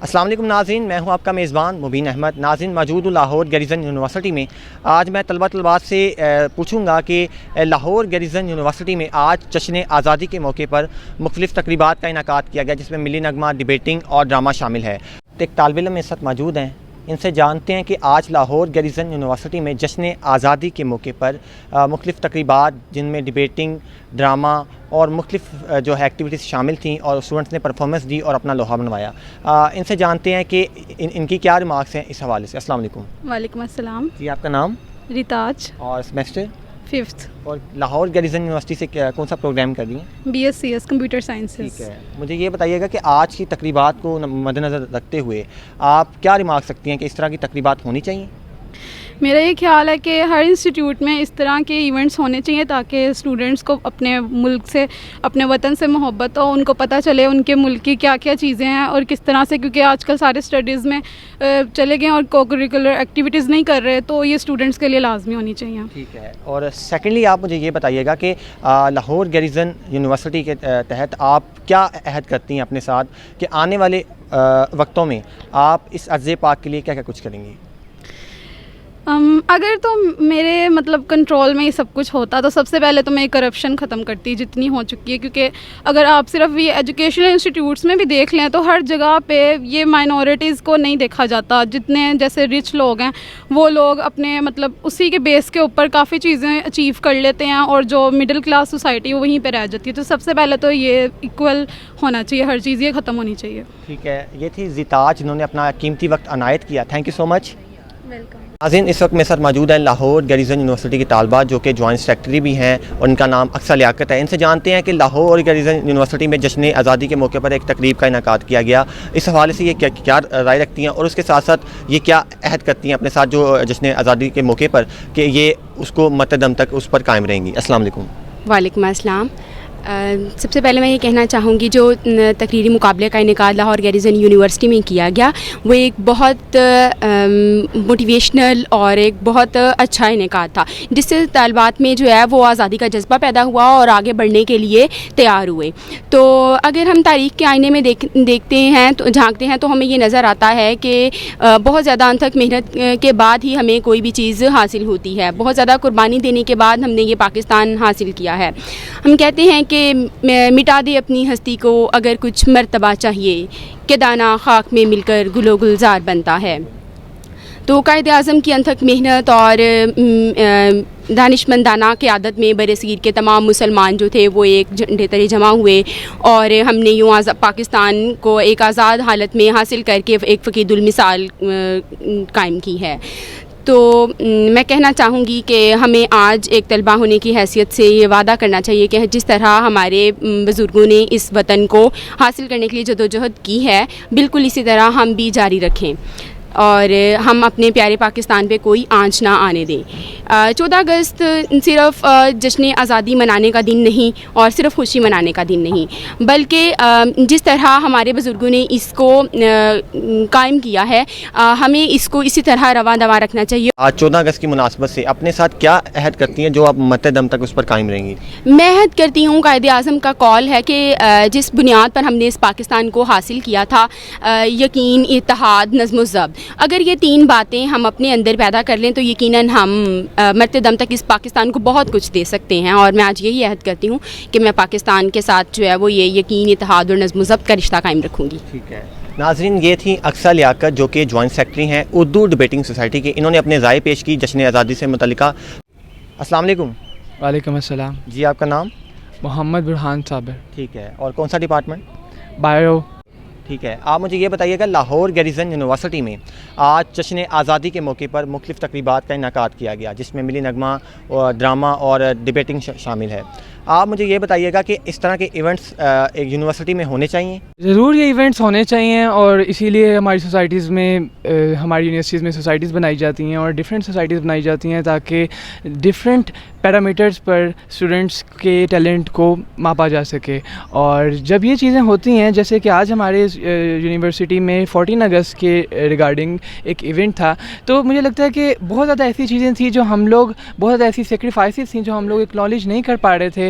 السلام علیکم ناظرین، میں ہوں آپ کا میزبان مبین احمد۔ ناظرین، موجود ہوں لاہور گیریزن یونیورسٹی میں۔ آج میں طلبات سے پوچھوں گا کہ لاہور گیریزن یونیورسٹی میں آج جشن آزادی کے موقع پر مختلف تقریبات کا انعقاد کیا گیا، جس میں ملی نغمہ، ڈیبیٹنگ اور ڈرامہ شامل ہے۔ ایک طالب علم اس وقت موجود ہیں، ان سے جانتے ہیں کہ آج لاہور گیریزن یونیورسٹی میں جشن آزادی کے موقع پر مختلف تقریبات، جن میں ڈیبیٹنگ، ڈرامہ اور مختلف جو ہے ایکٹیویٹیز شامل تھیں، اور اسٹوڈنٹس نے پرفارمنس دی اور اپنا لوہا بنوایا۔ ان سے جانتے ہیں کہ ان کی کیا ریمارکس ہیں اس حوالے سے۔ السلام علیکم۔ وعلیکم السلام۔ جی، آپ کا نام؟ ریتاج۔ اور سیمسٹر؟ 5th۔ اور لاہور گیریزن یونیورسٹی سے کون سا پروگرام کر رہی ہیں؟ BScs computer sciences. ٹھیک ہے، مجھے یہ بتائیے گا کہ آج کی تقریبات کو مد نظر رکھتے ہوئے آپ کیا ریمارک سکتی ہیں کہ اس طرح کی تقریبات ہونی چاہیے؟ میرا یہ خیال ہے کہ ہر انسٹیٹیوٹ میں اس طرح کے ایونٹس ہونے چاہیے تاکہ اسٹوڈنٹس کو اپنے ملک سے، اپنے وطن سے محبت ہو، ان کو پتہ چلے ان کے ملک کی کیا کیا چیزیں ہیں اور کس طرح سے، کیونکہ آج کل سارے اسٹڈیز میں چلے گئے اور کو کریکولر ایکٹیویٹیز نہیں کر رہے، تو یہ اسٹوڈنٹس کے لیے لازمی ہونی چاہیے۔ ٹھیک ہے، اور سیکنڈلی آپ مجھے یہ بتائیے گا کہ لاہور گیریزن یونیورسٹی کے تحت آپ کیا عہد کرتی ہیں اپنے ساتھ کہ آنے والے وقتوں میں آپ اس عرض پاک کے لیے کیا کیا کچھ کریں گی؟ اگر تو میرے کنٹرول میں یہ سب کچھ ہوتا تو سب سے پہلے تو میں کرپشن ختم کرتی جتنی ہو چکی ہے، کیونکہ اگر آپ صرف یہ ایجوکیشنل انسٹیٹیوٹس میں بھی دیکھ لیں تو ہر جگہ پہ یہ مائنورٹیز کو نہیں دیکھا جاتا۔ جتنے جیسے رچ لوگ ہیں وہ لوگ اپنے اسی کے بیس کے اوپر کافی چیزیں اچیو کر لیتے ہیں، اور جو مڈل کلاس سوسائٹی وہیں پہ رہ جاتی ہے۔ تو سب سے پہلے تو یہ ایکول ہونا چاہیے، ہر چیز یہ ختم ہونی چاہیے۔ ٹھیک ہے، یہ تھی ریتاج، جنہوں نے اپنا قیمتی وقت عنایت کیا۔ Thank you so much. Welcome. ناظرین، اس وقت میرے ساتھ موجود ہیں لاہور گیریزن یونیورسٹی کی طالبات، جو کہ جوائنٹ سیکرٹری بھی ہیں، اور ان کا نام اقصیٰ لیاقت ہے۔ ان سے جانتے ہیں کہ لاہور گیریزن یونیورسٹی میں جشن آزادی کے موقع پر ایک تقریب کا انعقاد کیا گیا، اس حوالے سے یہ کیا رائے رکھتی ہیں، اور اس کے ساتھ ساتھ یہ کیا عہد کرتی ہیں اپنے ساتھ جو جشن آزادی کے موقع پر کہ یہ اس کو متدم تک اس پر قائم رہیں گی۔ السلام علیکم۔ وعلیکم السلام۔ سب سے پہلے میں یہ کہنا چاہوں گی جو تقریری مقابلے کا انعقاد لاہور گیریزن یونیورسٹی میں کیا گیا وہ ایک بہت موٹیویشنل اور ایک بہت اچھا انعقاد تھا، جس سے طالبات میں جو ہے وہ آزادی کا جذبہ پیدا ہوا اور آگے بڑھنے کے لیے تیار ہوئے۔ تو اگر ہم تاریخ کے آئینے میں دیکھتے ہیں تو جھانکتے ہیں تو ہمیں یہ نظر آتا ہے کہ بہت زیادہ انتھک محنت کے بعد ہی ہمیں کوئی بھی چیز حاصل ہوتی ہے، بہت زیادہ قربانی دینے کے بعد ہم نے یہ پاکستان حاصل کیا ہے۔ ہم کہتے ہیں کہ مٹا دے اپنی ہستی کو اگر کچھ مرتبہ چاہیے، کہ دانہ خاک میں مل کر گل و گلزار بنتا ہے۔ تو قائد اعظم کی انتھک محنت اور دانشمندانہ قیادت میں برصغیر کے تمام مسلمان جو تھے وہ ایک جھنڈے تلے جمع ہوئے، اور ہم نے یوں پاکستان کو ایک آزاد حالت میں حاصل کر کے ایک فقید المثال قائم کی ہے۔ تو میں کہنا چاہوں گی کہ ہمیں آج ایک طلبہ ہونے کی حیثیت سے یہ وعدہ کرنا چاہیے کہ جس طرح ہمارے بزرگوں نے اس وطن کو حاصل کرنے کے لیے جدوجہد کی ہے، بالکل اسی طرح ہم بھی جاری رکھیں، اور ہم اپنے پیارے پاکستان پہ کوئی آنچ نہ آنے دیں۔ 14 اگست صرف جشن آزادی منانے کا دن نہیں اور صرف خوشی منانے کا دن نہیں، بلکہ جس طرح ہمارے بزرگوں نے اس کو قائم کیا ہے، ہمیں اس کو اسی طرح رواں دواں رکھنا چاہیے۔ آج 14 اگست کی مناسبت سے اپنے ساتھ کیا عہد کرتی ہیں جو آپ متدم تک اس پر قائم رہیں گی؟ میں عہد کرتی ہوں، قائد اعظم کا قول ہے کہ جس بنیاد پر ہم نے اس پاکستان کو حاصل کیا تھا، یقین، اتحاد، نظم و ضبط، اگر یہ 3 باتیں ہم اپنے اندر پیدا کر لیں تو یقیناً ہم مرتے دم تک اس پاکستان کو بہت کچھ دے سکتے ہیں۔ اور میں آج یہی عہد کرتی ہوں کہ میں پاکستان کے ساتھ جو ہے وہ یہ یقین، اتحاد اور نظم و ضبط کا رشتہ قائم رکھوں گی۔ ٹھیک ہے ناظرین، یہ تھیں اقصیٰ لیاقت، جو کہ جوائنٹ سیکرٹری ہیں اردو ڈیبیٹنگ سوسائٹی کے۔ انہوں نے اپنے رائے پیش کی جشن آزادی سے متعلقہ۔ السلام علیکم۔ وعلیکم السلام۔ جی، آپ کا نام؟ محمد برہان صابر۔ ٹھیک ہے، اور کون سا ڈپارٹمنٹ؟ بائیو۔ ٹھیک ہے، آپ مجھے یہ بتائیے گا لاہور گیریزن یونیورسٹی میں آج جشن آزادی کے موقع پر مختلف تقریبات کا انعقاد کیا گیا، جس میں ملی نغمہ، ڈرامہ اور ڈیبیٹنگ شامل ہے۔ آپ مجھے یہ بتائیے گا کہ اس طرح کے ایونٹس ایک یونیورسٹی میں ہونے چاہیے؟ ضرور یہ ایونٹس ہونے چاہیے، اور اسی لیے ہماری سوسائٹیز میں، ہماری یونیورسٹیز میں سوسائٹیز بنائی جاتی ہیں اور ڈفرینٹ سوسائٹیز بنائی جاتی ہیں تاکہ ڈفرینٹ پیرامیٹرز پر اسٹوڈنٹس کے ٹیلنٹ کو ماپا جا سکے۔ اور جب یہ چیزیں ہوتی ہیں، جیسے کہ آج ہمارے یونیورسٹی میں 14 اگست کے ریگارڈنگ ایک ایونٹ تھا، تو مجھے لگتا ہے کہ بہت زیادہ ایسی چیزیں تھیں جو ہم لوگ، بہت زیادہ ایسی سیکریفائسز تھیں جو ہم لوگ ایکنالج نہیں کر پا رہے تھے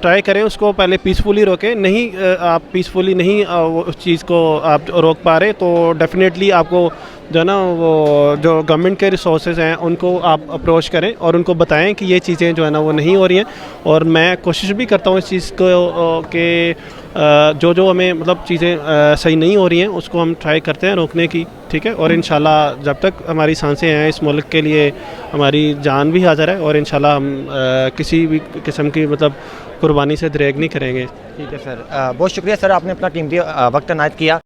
ٹرائی کریں اس کو پہلے پیسفلی روکیں. نہیں آپ پیسفلی نہیں اس چیز کو آپ روک پا رہے تو ڈیفینیٹلی آپ کو جو ہے نا وہ جو گورنمنٹ کے ریسورسز ہیں ان کو آپ اپروچ کریں اور ان کو بتائیں کہ یہ چیزیں جو ہے نا وہ نہیں ہو رہی ہیں. اور میں کوشش بھی کرتا ہوں اس چیز کو کہ جو ہمیں مطلب چیزیں صحیح نہیں ہو رہی ہیں اس کو ہم ٹرائی کرتے ہیں روکنے کی, ٹھیک ہے. اور انشاءاللہ جب تک ہماری سانسیں ہیں اس ملک کے لیے ہماری جان بھی حاضر ہے اور انشاءاللہ ہم کسی بھی قسم کی مطلب قربانی سے دریغ نہیں کریں گے. ٹھیک ہے سر, بہت شکریہ سر, آپ نے اپنا قیمتی وقت عنایت کیا.